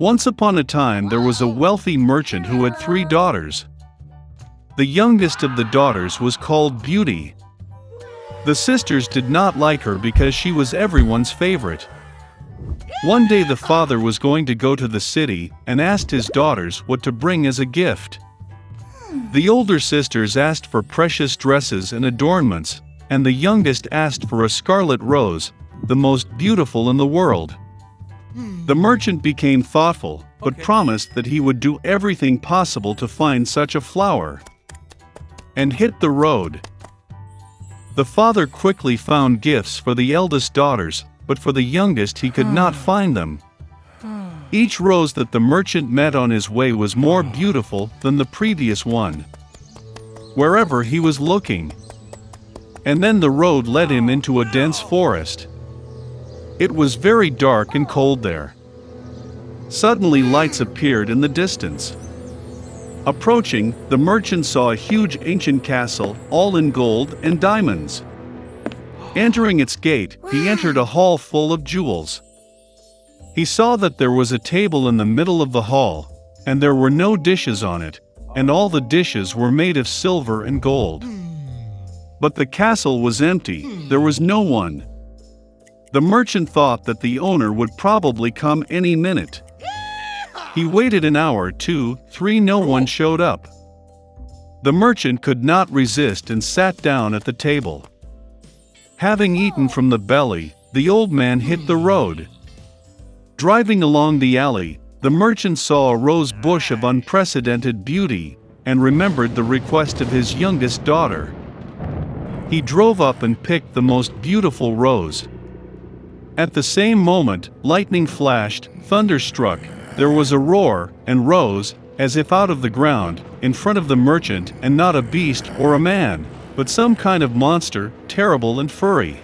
Once upon a time there was a wealthy merchant who had 3 daughters. The youngest of the daughters was called Beauty. The sisters did not like her because she was everyone's favorite. One day the father was going to go to the city and asked his daughters what to bring as a gift. The older sisters asked for precious dresses and adornments, and the youngest asked for a scarlet rose, the most beautiful in the world. The merchant became thoughtful, but promised that he would do everything possible to find such a flower, and hit the road. The father quickly found gifts for the eldest daughters, but for the youngest he could not find them. Each rose that the merchant met on his way was more beautiful than the previous one, wherever he was looking. And then the road led him into a dense forest. It was very dark and cold there. Suddenly lights appeared in the distance. Approaching, the merchant saw a huge ancient castle, all in gold and diamonds. Entering its gate, he entered a hall full of jewels. He saw that there was a table in the middle of the hall, and there were no dishes on it, and all the dishes were made of silver and gold. But the castle was empty, there was no one. The merchant thought that the owner would probably come any minute. He waited an hour, 2, 3, no one showed up. The merchant could not resist and sat down at the table. Having eaten from the belly, the old man hit the road. Driving along the alley, the merchant saw a rose bush of unprecedented beauty, and remembered the request of his youngest daughter. He drove up and picked the most beautiful rose. At the same moment, lightning flashed, thunder struck, there was a roar, and rose, as if out of the ground, in front of the merchant, and not a beast or a man, but some kind of monster, terrible and furry.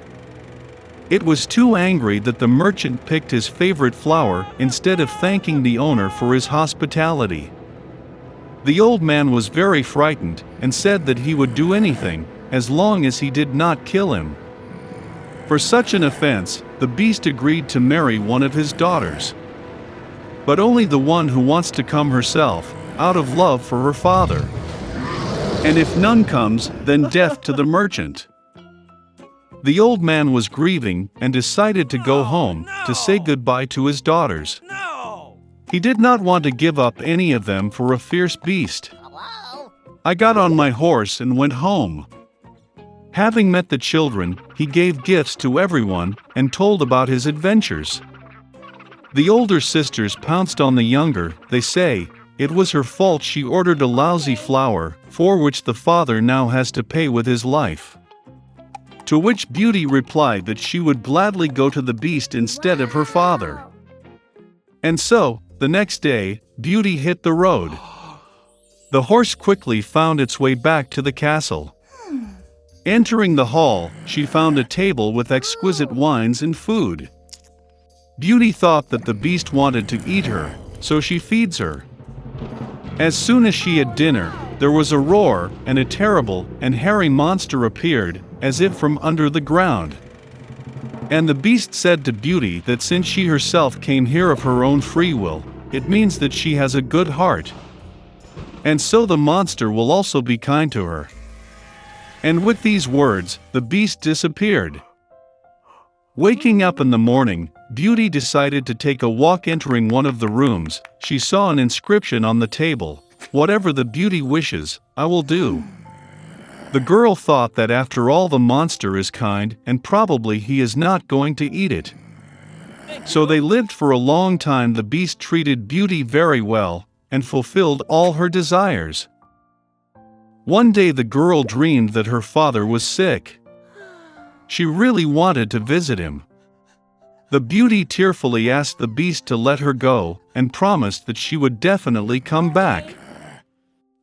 It was too angry that the merchant picked his favorite flower instead of thanking the owner for his hospitality. The old man was very frightened and said that he would do anything, as long as he did not kill him. For such an offense, the beast agreed to marry one of his daughters. But only the one who wants to come herself, out of love for her father. And if none comes, then death to the merchant. The old man was grieving and decided to go home to say goodbye to his daughters. He did not want to give up any of them for a fierce beast. I got on my horse and went home. Having met the children, he gave gifts to everyone and told about his adventures. The older sisters pounced on the younger, they say, it was her fault she ordered a lousy flower, for which the father now has to pay with his life. To which Beauty replied that she would gladly go to the beast instead of her father. And so, the next day, Beauty hit the road. The horse quickly found its way back to the castle. Entering the hall, she found a table with exquisite wines and food. Beauty thought that the beast wanted to eat her, so she feeds her. As soon as she had dinner, there was a roar, and a terrible and hairy monster appeared, as if from under the ground. And the beast said to Beauty that since she herself came here of her own free will, it means that she has a good heart. And so the monster will also be kind to her. And with these words, the beast disappeared. Waking up in the morning, Beauty decided to take a walk. Entering one of the rooms, she saw an inscription on the table, "Whatever the beauty wishes, I will do." The girl thought that after all the monster is kind and probably he is not going to eat it. So they lived for a long time. The beast treated Beauty very well and fulfilled all her desires. One day the girl dreamed that her father was sick. She really wanted to visit him. The Beauty tearfully asked the beast to let her go and promised that she would definitely come back.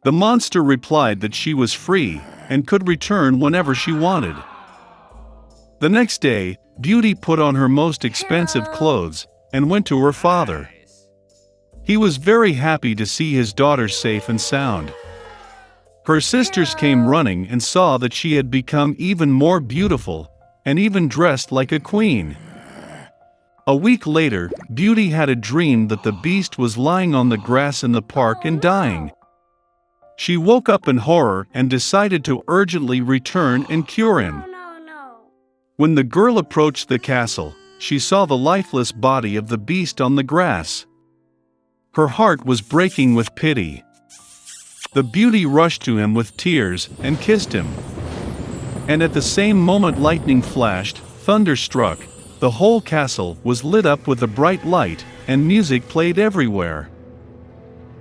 The monster replied that she was free and could return whenever she wanted. The next day, Beauty put on her most expensive clothes and went to her father. He was very happy to see his daughter safe and sound. Her sisters came running and saw that she had become even more beautiful, and even dressed like a queen. A week later, Beauty had a dream that the beast was lying on the grass in the park and dying. She woke up in horror and decided to urgently return and cure him. When the girl approached the castle, she saw the lifeless body of the beast on the grass. Her heart was breaking with pity. The beauty rushed to him with tears and kissed him. And at the same moment lightning flashed, thunder struck, the whole castle was lit up with a bright light, and music played everywhere.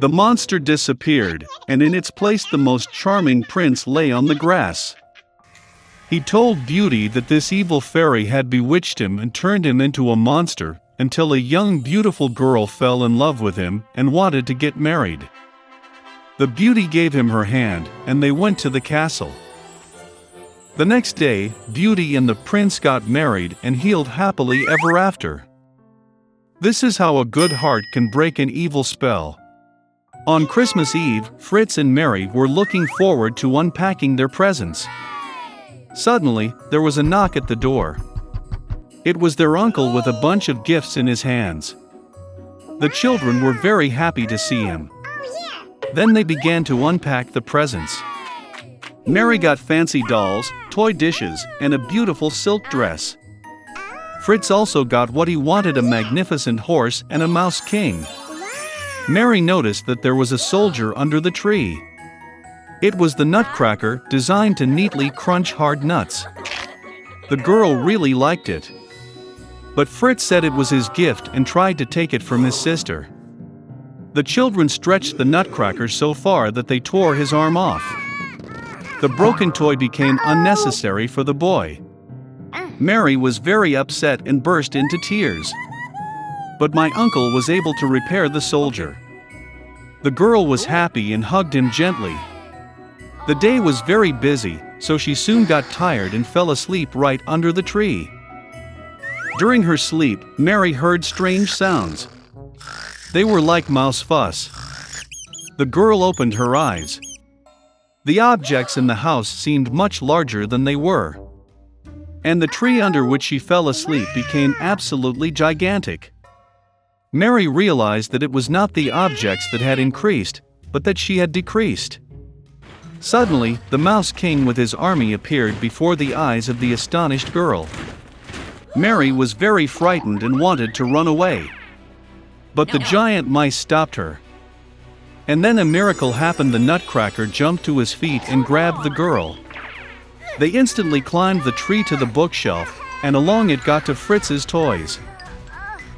The monster disappeared, and in its place the most charming prince lay on the grass. He told Beauty that this evil fairy had bewitched him and turned him into a monster, until a young beautiful girl fell in love with him and wanted to get married. The beauty gave him her hand, and they went to the castle. The next day, Beauty and the prince got married and healed happily ever after. This is how a good heart can break an evil spell. On Christmas Eve, Fritz and Mary were looking forward to unpacking their presents. Suddenly, there was a knock at the door. It was their uncle with a bunch of gifts in his hands. The children were very happy to see him. Then they began to unpack the presents. Mary got fancy dolls, toy dishes, and a beautiful silk dress. Fritz also got what he wanted, a magnificent horse and a mouse king. Mary noticed that there was a soldier under the tree. It was the Nutcracker, designed to neatly crunch hard nuts. The girl really liked it. But Fritz said it was his gift and tried to take it from his sister. The children stretched the Nutcracker so far that they tore his arm off. The broken toy became unnecessary for the boy. Mary was very upset and burst into tears. But my uncle was able to repair the soldier. The girl was happy and hugged him gently. The day was very busy, so she soon got tired and fell asleep right under the tree. During her sleep, Mary heard strange sounds. They were like mouse fuss. The girl opened her eyes. The objects in the house seemed much larger than they were. And the tree under which she fell asleep became absolutely gigantic. Mary realized that it was not the objects that had increased, but that she had decreased. Suddenly, the Mouse King with his army appeared before the eyes of the astonished girl. Mary was very frightened and wanted to run away. But the giant mice stopped her. And then a miracle happened. The Nutcracker jumped to his feet and grabbed the girl. They instantly climbed the tree to the bookshelf, and along it got to Fritz's toys.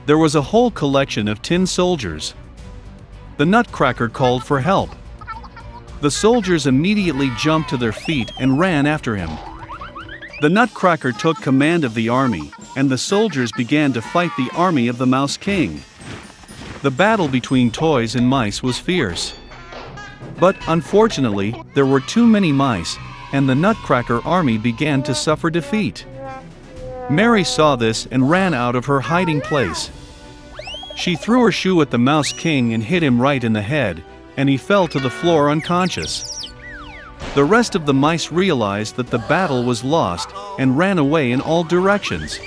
There was a whole collection of tin soldiers. The Nutcracker called for help. The soldiers immediately jumped to their feet and ran after him. The Nutcracker took command of the army, and the soldiers began to fight the army of the Mouse King. The battle between toys and mice was fierce. But, unfortunately, there were too many mice, and the Nutcracker army began to suffer defeat. Mary saw this and ran out of her hiding place. She threw her shoe at the Mouse King and hit him right in the head, and he fell to the floor unconscious. The rest of the mice realized that the battle was lost and ran away in all directions.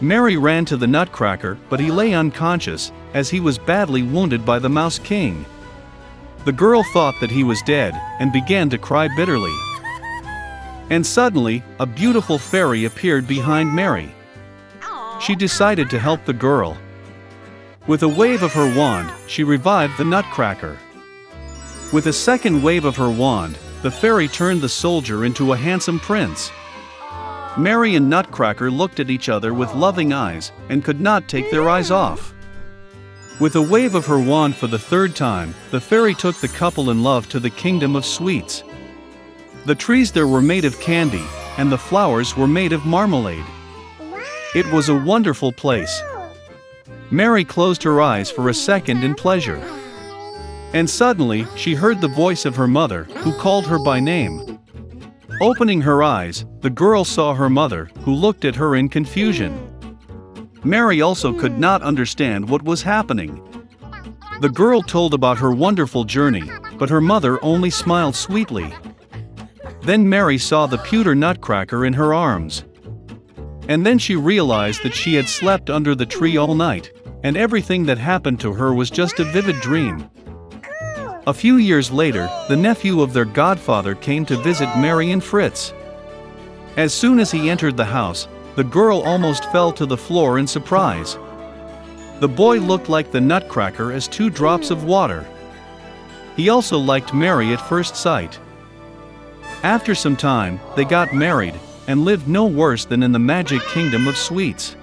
Mary ran to the Nutcracker, but he lay unconscious, as he was badly wounded by the Mouse King. The girl thought that he was dead, and began to cry bitterly. And suddenly, a beautiful fairy appeared behind Mary. She decided to help the girl. With a wave of her wand, she revived the Nutcracker. With a second wave of her wand, the fairy turned the soldier into a handsome prince. Mary and Nutcracker looked at each other with loving eyes, and could not take their eyes off. With a wave of her wand for the third time, the fairy took the couple in love to the kingdom of sweets. The trees there were made of candy, and the flowers were made of marmalade. It was a wonderful place. Mary closed her eyes for a second in pleasure. And suddenly, she heard the voice of her mother, who called her by name. Opening her eyes, the girl saw her mother, who looked at her in confusion. Mary also could not understand what was happening. The girl told about her wonderful journey, but her mother only smiled sweetly. Then Mary saw the pewter Nutcracker in her arms. And then she realized that she had slept under the tree all night, and everything that happened to her was just a vivid dream. A few years later, the nephew of their godfather came to visit Mary and Fritz. As soon as he entered the house, the girl almost fell to the floor in surprise. The boy looked like the Nutcracker as 2 drops of water. He also liked Mary at first sight. After some time, they got married, and lived no worse than in the magic kingdom of sweets.